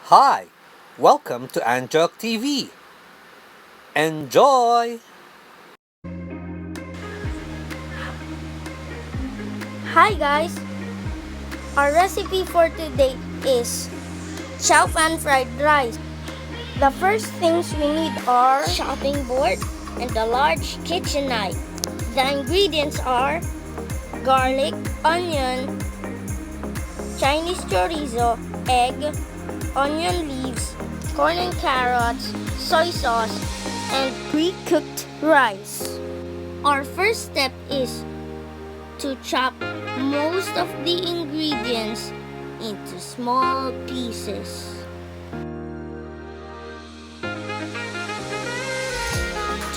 Hi, welcome to Anjok TV. Enjoy! Hi guys! Our recipe for today is Chao Fan fried rice. The first things we need are chopping board and a large kitchen knife. The ingredients are garlic, onion, Chinese chorizo, egg, onion leaves, corn and carrots, soy sauce, and pre-cooked rice. Our first step is to chop most of the ingredients into small pieces.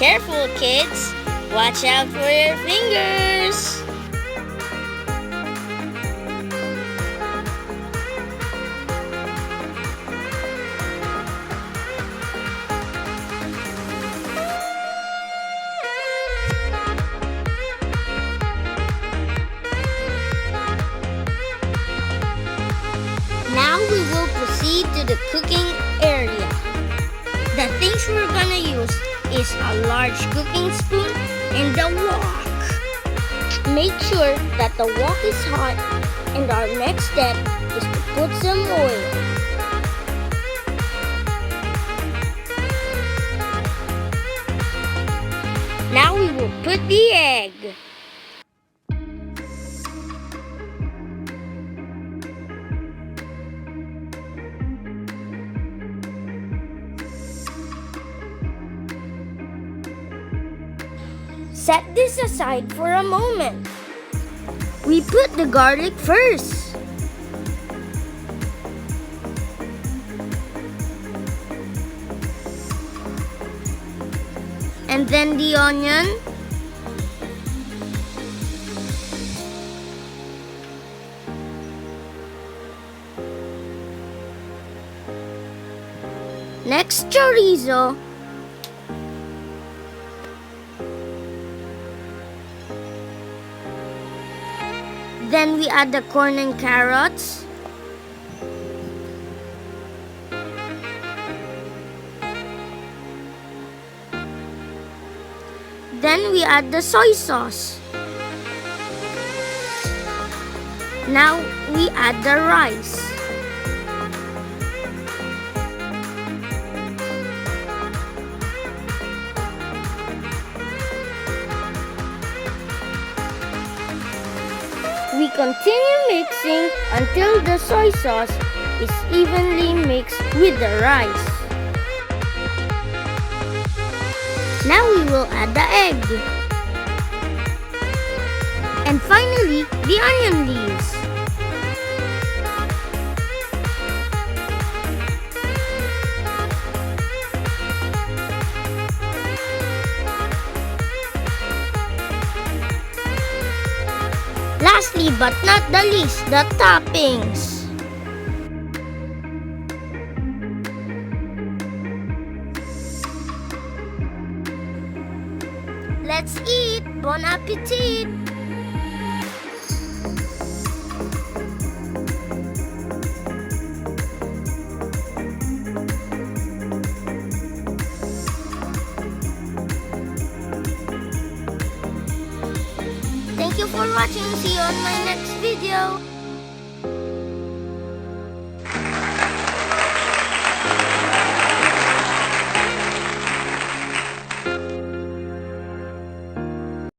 Careful, kids! Watch out for your fingers! Now we will proceed to the cooking area. The things we're gonna use is a large cooking spoon and a wok. Make sure that the wok is hot, and our next step is to put some oil. Now we will put the egg. Set this aside for a moment. We put the garlic first. And then the onion. Next, chorizo. Then we add the corn and carrots. Then we add the soy sauce. Now we add the rice. We continue mixing until the soy sauce is evenly mixed with the rice. Now we will add the egg. And finally, the onion leaves. Lastly but not the least, the toppings. Let's eat! Bon appetit! Thank you for watching. See you on my next video.